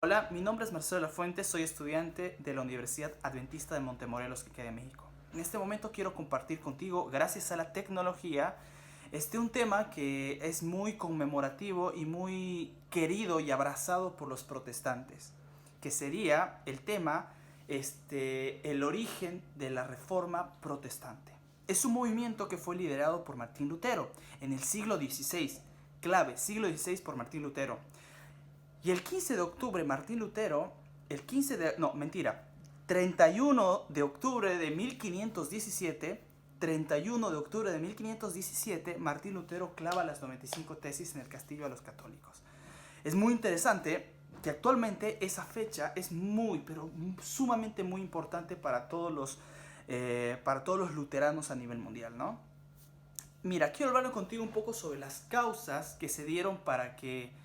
Hola, mi nombre es Marcelo Lafuente, soy estudiante de la Universidad Adventista de Montemorelos, que queda en México. En este momento quiero compartir contigo, gracias a la tecnología, un tema que es muy conmemorativo y muy querido y abrazado por los protestantes, que sería el tema, el origen de la Reforma Protestante. Es un movimiento que fue liderado por Martín Lutero en el siglo XVI, clave, siglo XVI por Martín Lutero. Y el 15 de octubre, Martín Lutero, el 15 de, no, mentira, 31 de octubre de 1517, 31 de octubre de 1517, Martín Lutero clava las 95 tesis en el castillo a los católicos. Es muy interesante que actualmente esa fecha es muy, pero sumamente muy importante para todos los luteranos a nivel mundial, ¿no? Mira, quiero hablar contigo un poco sobre las causas que se dieron para que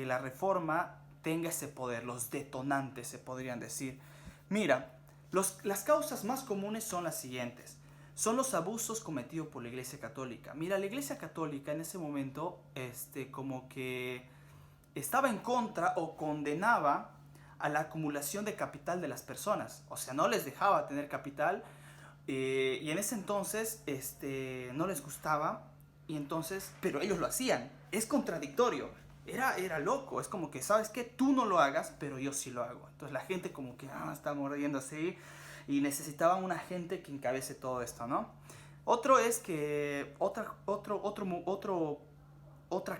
la reforma tenga ese poder, los detonantes se podrían decir. Mira, las causas más comunes son las siguientes. Son los abusos cometidos por la Iglesia Católica. Mira, la Iglesia Católica en ese momento, como que estaba en contra o condenaba a la acumulación de capital de las personas. O sea, no les dejaba tener capital, y en ese entonces no les gustaba, y entonces, pero ellos lo hacían. Es contradictorio. Era loco. Es como que, ¿sabes qué? Tú no lo hagas, pero yo sí lo hago. Entonces la gente como que está mordiendo así, y necesitaban una gente que encabece todo esto, ¿no? Otro es que otra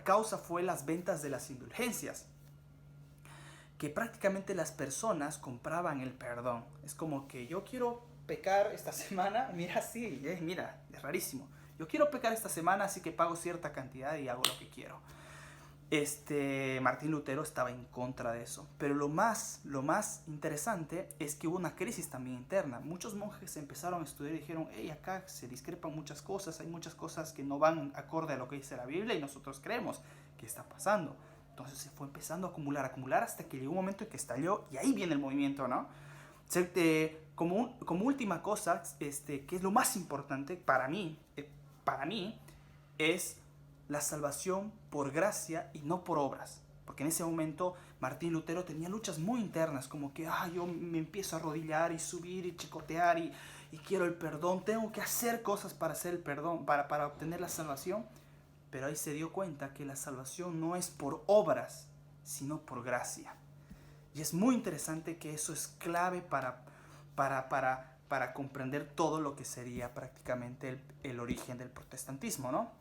causa fue las ventas de las indulgencias, que prácticamente las personas compraban el perdón. Es como que yo quiero pecar esta semana, mira, sí, mira, es rarísimo. Yo quiero pecar esta semana, así que pago cierta cantidad y hago lo que quiero. Martín Lutero estaba en contra de eso. Pero lo más interesante es que hubo una crisis también interna. Muchos monjes empezaron a estudiar y dijeron, hey, acá se discrepan muchas cosas, hay muchas cosas que no van acorde a lo que dice la Biblia y nosotros creemos que está pasando. Entonces se fue empezando a acumular hasta que llegó un momento en que estalló, y ahí viene el movimiento, ¿no? Como última cosa, que es lo más importante para mí, es la salvación por gracia y no por obras. Porque en ese momento Martín Lutero tenía luchas muy internas, como que yo me empiezo a arrodillar y subir y chicotear y quiero el perdón, tengo que hacer cosas para hacer el perdón, para obtener la salvación. Pero ahí se dio cuenta que la salvación no es por obras, sino por gracia. Y es muy interesante que eso es clave para comprender todo lo que sería prácticamente el origen del protestantismo, ¿no?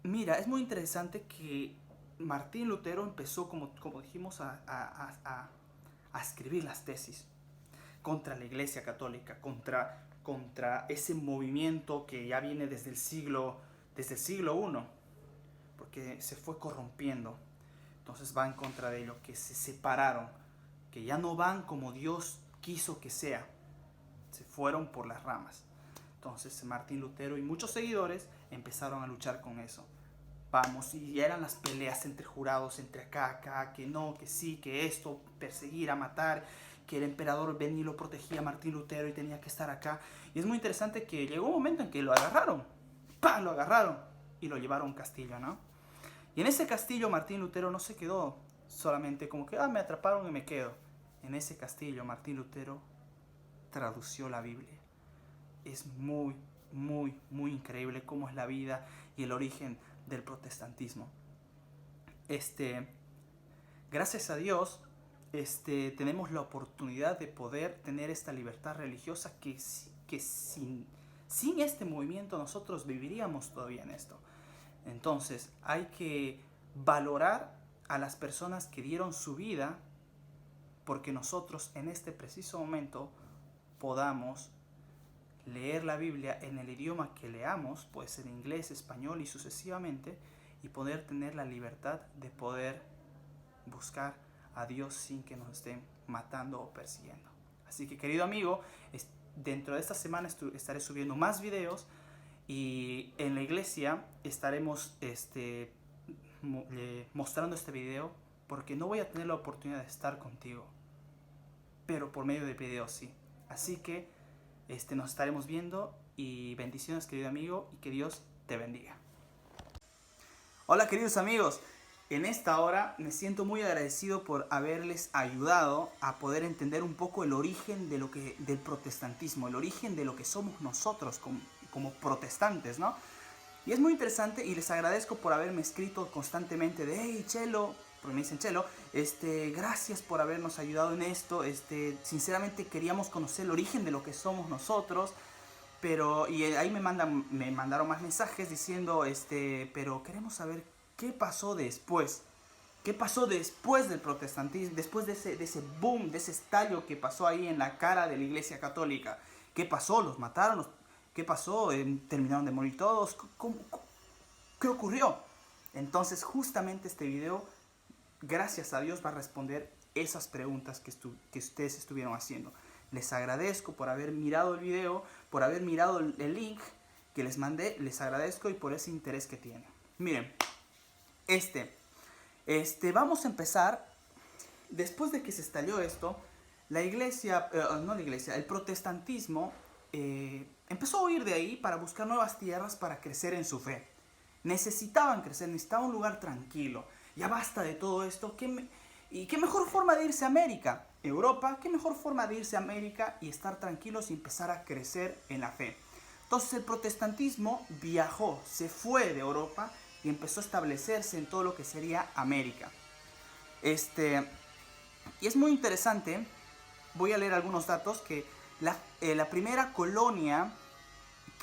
Mira, es muy interesante que Martín Lutero empezó, como dijimos, a escribir las tesis contra la Iglesia Católica, contra ese movimiento que ya viene desde el siglo I, porque se fue corrompiendo. Entonces va en contra de ello, que se separaron, que ya no van como Dios quiso que sea, se fueron por las ramas. Entonces Martín Lutero y muchos seguidores empezaron a luchar con eso. Vamos, y ya eran las peleas entre jurados, entre acá, que no, que sí, que esto, perseguir, a matar, que el emperador venía y lo protegía a Martín Lutero y tenía que estar acá. Y es muy interesante que llegó un momento en que lo agarraron, ¡pam!, lo agarraron y lo llevaron a un castillo, ¿no? Y en ese castillo Martín Lutero no se quedó solamente como que, me atraparon y me quedo. En ese castillo Martín Lutero tradució la Biblia. Es muy, muy, muy increíble cómo es la vida y el origen del protestantismo. Gracias a Dios, tenemos la oportunidad de poder tener esta libertad religiosa que sin este movimiento nosotros viviríamos todavía en esto. Entonces hay que valorar a las personas que dieron su vida porque nosotros en este preciso momento podamos leer la Biblia en el idioma que leamos, puede ser inglés, español y sucesivamente, y poder tener la libertad de poder buscar a Dios sin que nos estén matando o persiguiendo. Así que, querido amigo, dentro de esta semana estaré subiendo más videos, y en la iglesia estaremos mostrando este video, porque no voy a tener la oportunidad de estar contigo, pero por medio de videos sí. Así que nos estaremos viendo, y bendiciones, querido amigo, y que Dios te bendiga. Hola, queridos amigos. En esta hora me siento muy agradecido por haberles ayudado a poder entender un poco el origen de del protestantismo, el origen de lo que somos nosotros como protestantes, ¿no? Y es muy interesante y les agradezco por haberme escrito constantemente de hey Chelo, porque me dicen Chelo, gracias por habernos ayudado en esto, sinceramente queríamos conocer el origen de lo que somos nosotros, pero y ahí me mandaron más mensajes diciendo, pero queremos saber qué pasó después. ¿Qué pasó después del protestantismo, después de ese boom, de ese estallo que pasó ahí en la cara de la Iglesia Católica? ¿Qué pasó? ¿Los mataron? ¿Qué pasó? ¿Terminaron de morir todos? ¿Qué ocurrió? Entonces justamente este video, gracias a Dios, va a responder esas preguntas que ustedes estuvieron haciendo. Les agradezco por haber mirado el video, por haber mirado el link que les mandé. Les agradezco y por ese interés que tienen. Miren, vamos a empezar. Después de que se estalló esto, el protestantismo empezó a huir de ahí para buscar nuevas tierras para crecer en su fe. Necesitaban crecer, necesitaban un lugar tranquilo. Ya basta de todo esto. ¿Y qué mejor forma de irse a América? Europa, ¿qué mejor forma de irse a América y estar tranquilos y empezar a crecer en la fe? Entonces el protestantismo viajó, se fue de Europa y empezó a establecerse en todo lo que sería América. Y es muy interesante, voy a leer algunos datos, que la primera colonia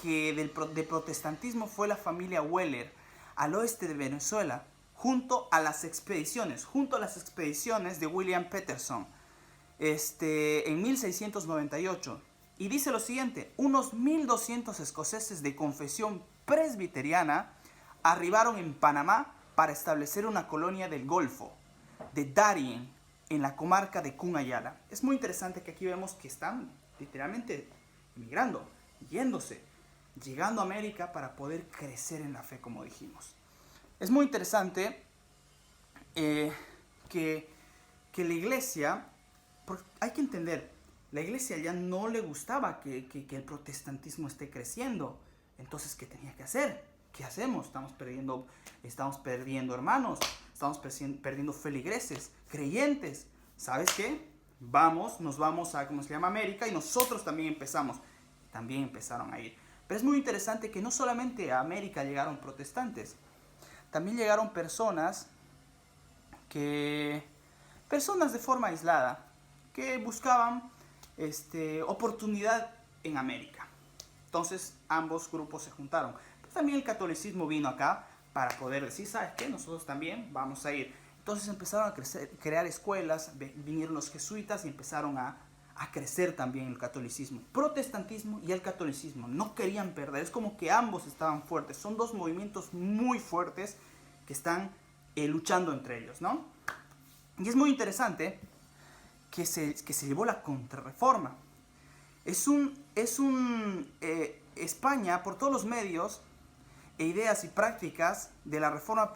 de protestantismo fue la familia Weller, al oeste de Venezuela, junto a las expediciones de William Peterson, en 1698. Y dice lo siguiente: unos 1200 escoceses de confesión presbiteriana arribaron en Panamá para establecer una colonia del Golfo de Darien, en la comarca de Cunayala. Es muy interesante que aquí vemos que están literalmente emigrando, llegando a América para poder crecer en la fe, como dijimos. Es muy interesante que la iglesia, hay que entender, la iglesia ya no le gustaba que el protestantismo esté creciendo. Entonces, ¿qué tenía que hacer? ¿Qué hacemos? Estamos perdiendo hermanos, estamos perdiendo feligreses, creyentes. ¿Sabes qué? Nos vamos a, ¿cómo se llama? América, y nosotros también empezaron a ir. Pero es muy interesante que no solamente a América llegaron protestantes, también llegaron personas de forma aislada, que buscaban oportunidad en América. Entonces ambos grupos se juntaron. Pero también el catolicismo vino acá para poder decir, ¿sabes qué? Nosotros también vamos a ir. Entonces empezaron a crear escuelas, vinieron los jesuitas y empezaron a crecer también el catolicismo. Protestantismo y el catolicismo no querían perder, es como que ambos estaban fuertes. Son dos movimientos muy fuertes que están luchando entre ellos, ¿no? Y es muy interesante que se llevó la Contrarreforma. España, por todos los medios e ideas y prácticas de la Reforma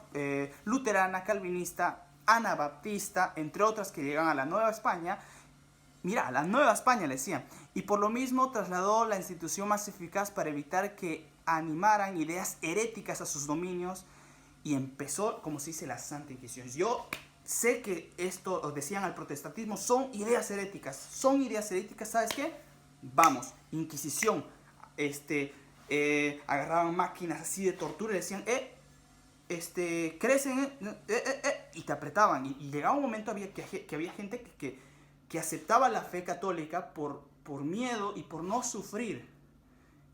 luterana, calvinista, anabaptista, entre otras que llegan a la Nueva España. Mira, la Nueva España le decían. Y por lo mismo trasladó la institución más eficaz para evitar que animaran ideas heréticas a sus dominios, y empezó, como se dice, la Santa Inquisición. Yo sé que esto, decían al protestantismo, son ideas heréticas, ¿sabes qué? Vamos, Inquisición. Agarraban máquinas así de tortura y decían, crecen, y te apretaban. Y llegaba un momento que había gente que aceptaba la fe católica por miedo y por no sufrir.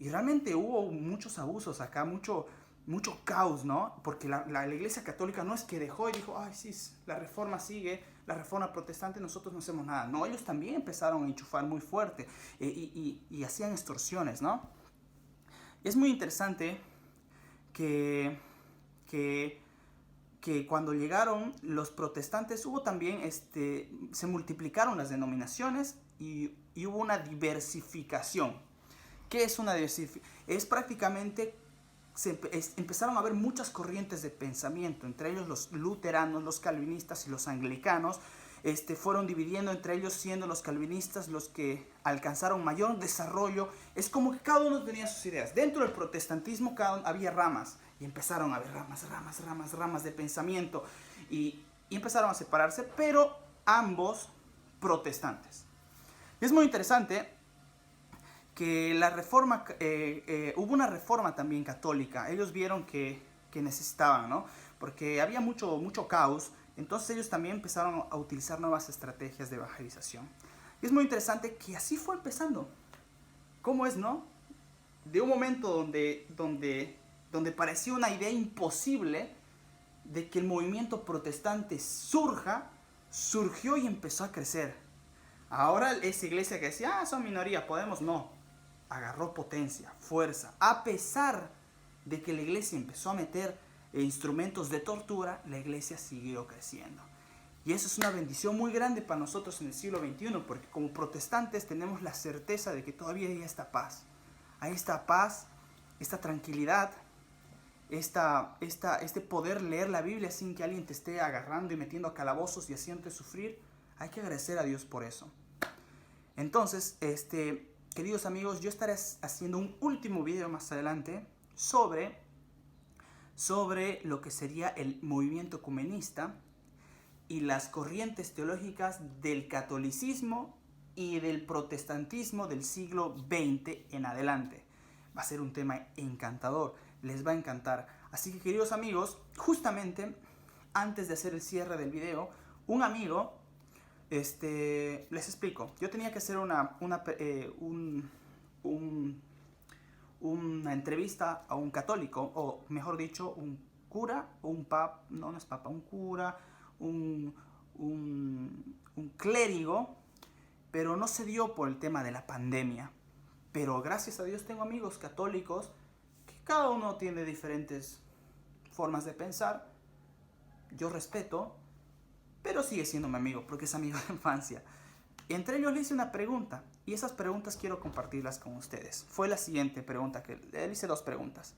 Y realmente hubo muchos abusos acá, mucho caos, ¿no? Porque la Iglesia Católica no es que dejó y dijo, ay, sí, la Reforma sigue, la Reforma protestante, nosotros no hacemos nada. No, ellos también empezaron a enchufar muy fuerte y hacían extorsiones, ¿no? Es muy interesante que cuando llegaron los protestantes hubo también, se multiplicaron las denominaciones y hubo una diversificación. ¿Qué es una diversificación? Es prácticamente, empezaron a haber muchas corrientes de pensamiento, entre ellos los luteranos, los calvinistas y los anglicanos. Fueron dividiendo entre ellos, siendo los calvinistas los que alcanzaron mayor desarrollo. Es como que cada uno tenía sus ideas. Dentro del protestantismo había ramas, y empezaron a haber ramas de pensamiento. y empezaron a separarse, pero ambos protestantes. Y es muy interesante que la reforma, hubo una reforma también católica. Ellos vieron que necesitaban, ¿no? Porque había mucho caos, entonces ellos también empezaron a utilizar nuevas estrategias de evangelización. Y es muy interesante que así fue empezando. ¿Cómo es, no? De un momento donde parecía una idea imposible de que el movimiento protestante surgió y empezó a crecer. Ahora esa iglesia que decía, son minoría, podemos, no. Agarró potencia, fuerza. A pesar de que la iglesia empezó a meter instrumentos de tortura, la iglesia siguió creciendo. Y eso es una bendición muy grande para nosotros en el siglo XXI, porque como protestantes tenemos la certeza de que todavía hay esta paz. Hay esta paz, esta tranquilidad, este poder leer la Biblia sin que alguien te esté agarrando y metiendo a calabozos y haciéndote sufrir. Hay que agradecer a Dios por eso. Entonces, queridos amigos, yo estaré haciendo un último video más adelante sobre lo que sería el movimiento ecumenista y las corrientes teológicas del catolicismo y del protestantismo del siglo XX en adelante. Va a ser un tema encantador, les va a encantar. Así que, queridos amigos, justamente antes de hacer el cierre del video, un amigo, les explico, yo tenía que hacer una entrevista a un católico, o mejor dicho, un cura, o un papa, no es papa, un cura, un clérigo, pero no se dio por el tema de la pandemia. Pero gracias a Dios tengo amigos católicos que cada uno tiene diferentes formas de pensar. Yo respeto, pero sigue siendo mi amigo porque es amigo de infancia. Entre ellos le hice una pregunta y esas preguntas quiero compartirlas con ustedes. Fue la siguiente pregunta, que le hice 2 preguntas.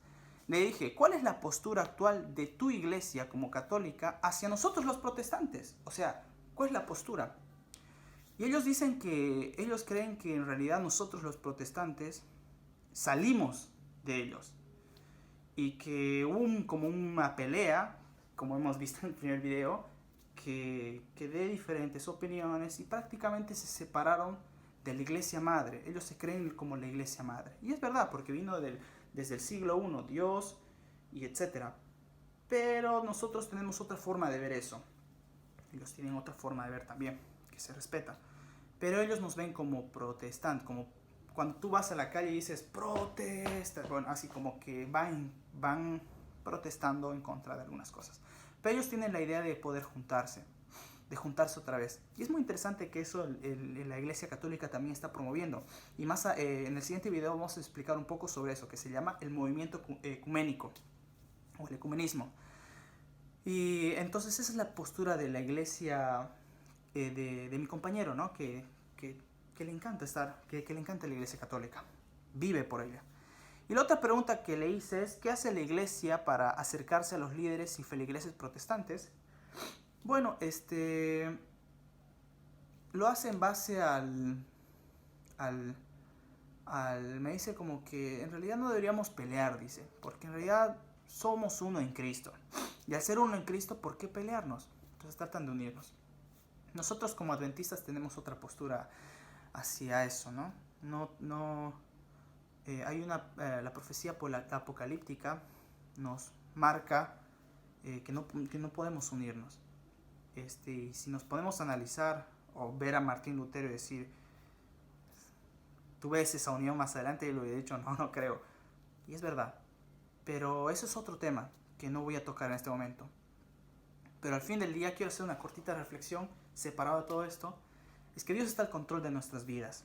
Le dije, ¿cuál es la postura actual de tu iglesia como católica hacia nosotros los protestantes? O sea, ¿cuál es la postura? Y ellos dicen que ellos creen que en realidad nosotros los protestantes salimos de ellos. Y que hubo como una pelea, como hemos visto en el primer video, que de diferentes opiniones y prácticamente se separaron de la iglesia madre. Ellos se creen como la iglesia madre. Y es verdad, porque vino desde el siglo I, Dios y etcétera. Pero nosotros tenemos otra forma de ver eso. Ellos tienen otra forma de ver también, que se respeta. Pero ellos nos ven como protestantes, como cuando tú vas a la calle y dices protesta, bueno, así como que van protestando en contra de algunas cosas. Pero ellos tienen la idea de poder juntarse otra vez. Y es muy interesante que eso la Iglesia Católica también está promoviendo. Y más en el siguiente video vamos a explicar un poco sobre eso, que se llama el movimiento ecuménico o el ecumenismo. Y entonces esa es la postura de la Iglesia de mi compañero, ¿no? Que le encanta que le encanta la Iglesia Católica. Vive por ella. Y la otra pregunta que le hice es, ¿qué hace la iglesia para acercarse a los líderes y feligreses protestantes? Bueno, lo hace en base me dice como que en realidad no deberíamos pelear, dice, porque en realidad somos uno en Cristo. Y al ser uno en Cristo, ¿por qué pelearnos? Entonces tratan de unirnos. Nosotros como adventistas tenemos otra postura hacia eso, ¿no? Hay la profecía apocalíptica nos marca que no podemos unirnos. Y si nos podemos analizar o ver a Martín Lutero y decir, tú ves esa unión más adelante, y lo he dicho, no creo. Y es verdad. Pero eso es otro tema que no voy a tocar en este momento. Pero al fin del día quiero hacer una cortita reflexión separado de todo esto. Es que Dios está al control de nuestras vidas.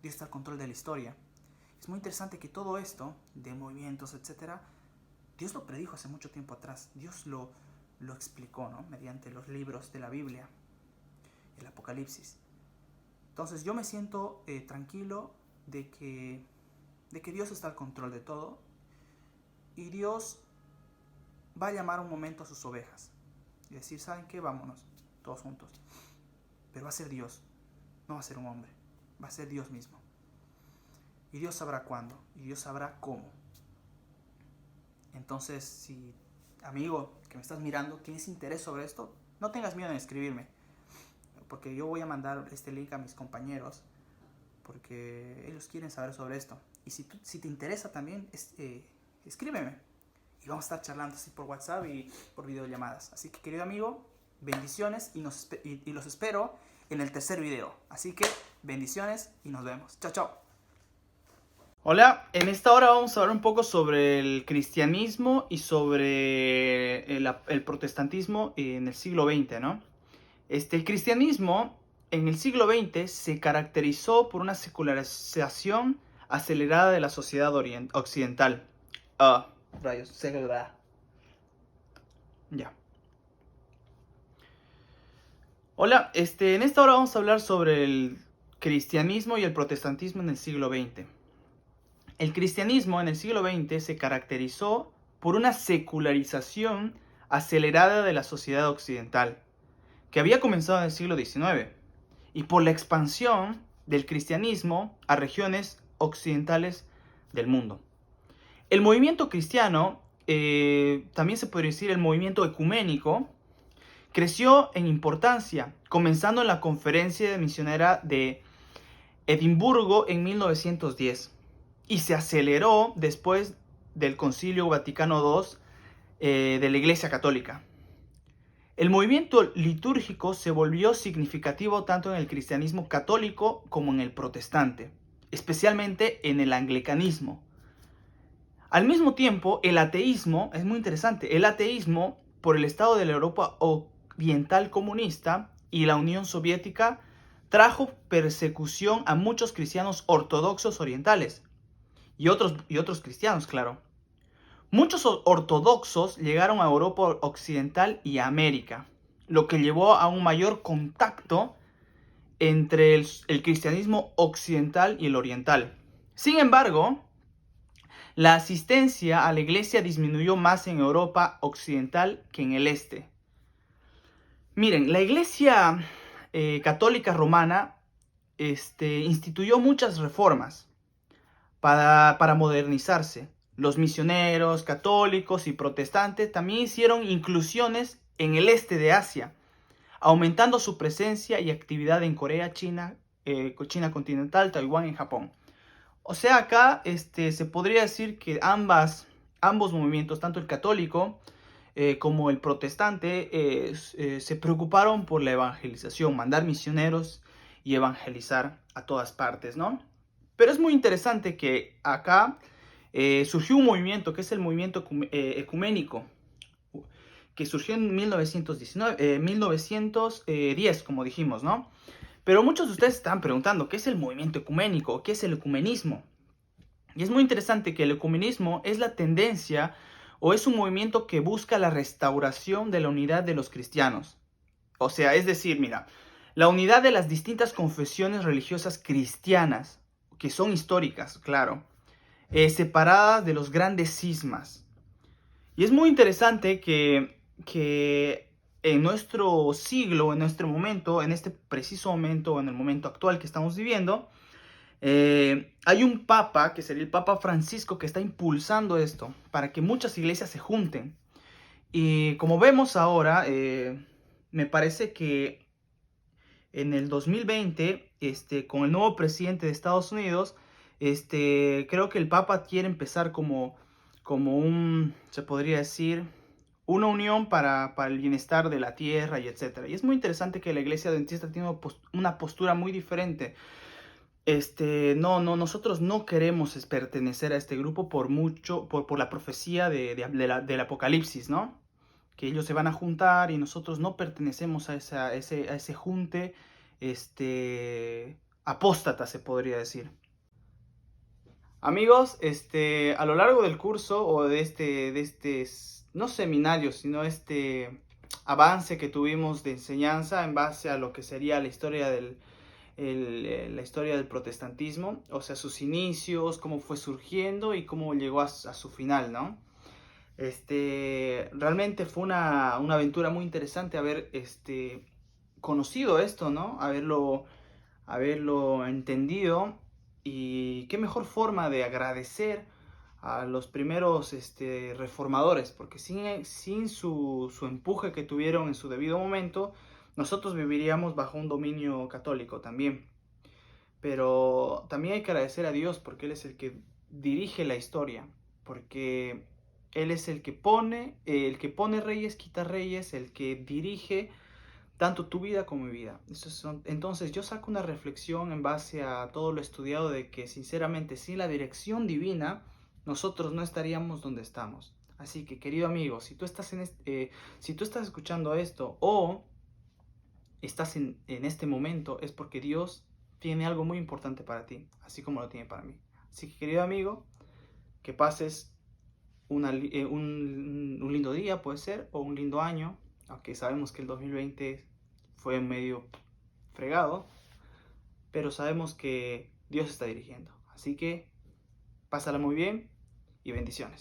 Dios está al control de la historia. Es muy interesante que todo esto, de movimientos, etc., Dios lo predijo hace mucho tiempo atrás. Dios lo explicó, ¿no? Mediante los libros de la Biblia, el Apocalipsis. Entonces yo me siento tranquilo de que Dios está al control de todo y Dios va a llamar un momento a sus ovejas y decir, ¿saben qué? Vámonos, todos juntos. Pero va a ser Dios, no va a ser un hombre, va a ser Dios mismo. Y Dios sabrá cuándo, y Dios sabrá cómo. Entonces, si amigo que me estás mirando, tienes interés sobre esto, no tengas miedo en escribirme, porque yo voy a mandar este link a mis compañeros, porque ellos quieren saber sobre esto. Y si te interesa también, escríbeme. Y vamos a estar charlando así por WhatsApp y por videollamadas. Así que, querido amigo, bendiciones y los espero en el tercer video. Así que, bendiciones y nos vemos. Chao, chao. Hola, en esta hora vamos a hablar un poco sobre el cristianismo y sobre el protestantismo en el siglo XX, ¿no? El cristianismo en el siglo XX se caracterizó por una secularización acelerada de la sociedad occidental. Rayos, secular. Ya. Hola, en esta hora vamos a hablar sobre el cristianismo y el protestantismo en el siglo XX. El cristianismo en el siglo XX se caracterizó por una secularización acelerada de la sociedad occidental, que había comenzado en el siglo XIX, y por la expansión del cristianismo a regiones occidentales del mundo. El movimiento cristiano, también se podría decir el movimiento ecuménico, creció en importancia, comenzando en la conferencia misionera de Edimburgo en 1910 y se aceleró después del Concilio Vaticano II de la Iglesia Católica. El movimiento litúrgico se volvió significativo tanto en el cristianismo católico como en el protestante, especialmente en el anglicanismo. Al mismo tiempo, el ateísmo, es muy interesante, el ateísmo por el estado de la Europa oriental comunista y la Unión Soviética trajo persecución a muchos cristianos ortodoxos orientales y otros cristianos, claro. Muchos ortodoxos llegaron a Europa occidental y a América, lo que llevó a un mayor contacto entre el cristianismo occidental y el oriental. Sin embargo, la asistencia a la iglesia disminuyó más en Europa occidental que en el este. Miren, la iglesia católica romana instituyó muchas reformas para modernizarse. Los misioneros católicos y protestantes también hicieron inclusiones en el este de Asia, aumentando su presencia y actividad en Corea, China continental, Taiwán y Japón. O sea, acá se podría decir que ambos movimientos, tanto el católico como el protestante, se preocuparon por la evangelización, mandar misioneros y evangelizar a todas partes, ¿no? Pero es muy interesante que acá surgió un movimiento que es el movimiento ecuménico, que surgió en 1910, como dijimos, ¿no? Pero muchos de ustedes están preguntando, ¿qué es el movimiento ecuménico? ¿Qué es el ecumenismo? Y es muy interesante que el ecumenismo es la tendencia o es un movimiento que busca la restauración de la unidad de los cristianos. O sea, es decir, mira, la unidad de las distintas confesiones religiosas cristianas, que son históricas, claro, separadas de los grandes cismas. Y es muy interesante que en nuestro siglo, en nuestro momento, en este preciso momento, en el momento actual que estamos viviendo, hay un papa, que sería el Papa Francisco, que está impulsando esto para que muchas iglesias se junten. Y como vemos ahora, me parece que en el 2020, con el nuevo presidente de Estados Unidos, creo que el Papa quiere empezar como se podría decir, una unión para el bienestar de la tierra y etcétera. Y es muy interesante que la iglesia adventista tiene una postura muy diferente. Nosotros no queremos pertenecer a este grupo por la profecía del Apocalipsis, ¿no? Que ellos se van a juntar y nosotros no pertenecemos a ese junte, apóstata, se podría decir. Amigos, a lo largo del curso o de no seminario, sino avance que tuvimos de enseñanza en base a lo que sería la historia la historia del protestantismo, o sea, sus inicios, cómo fue surgiendo y cómo llegó a su final, ¿no? Realmente fue una aventura muy interesante haber conocido esto, ¿no? Haberlo entendido, y qué mejor forma de agradecer a los primeros reformadores, porque sin su empuje que tuvieron en su debido momento, nosotros viviríamos bajo un dominio católico también. Pero también hay que agradecer a Dios porque Él es el que dirige la historia, porque Él es el que pone reyes, quita reyes, el que dirige tanto tu vida como mi vida. Entonces yo saco una reflexión en base a todo lo estudiado de que sinceramente sin la dirección divina nosotros no estaríamos donde estamos. Así que querido amigo, si tú estás, si tú estás escuchando esto o estás en este momento es porque Dios tiene algo muy importante para ti, así como lo tiene para mí. Así que querido amigo, que pases un lindo día, puede ser, o un lindo año, aunque sabemos que el 2020 fue medio fregado, pero sabemos que Dios está dirigiendo. Así que pásala muy bien y bendiciones.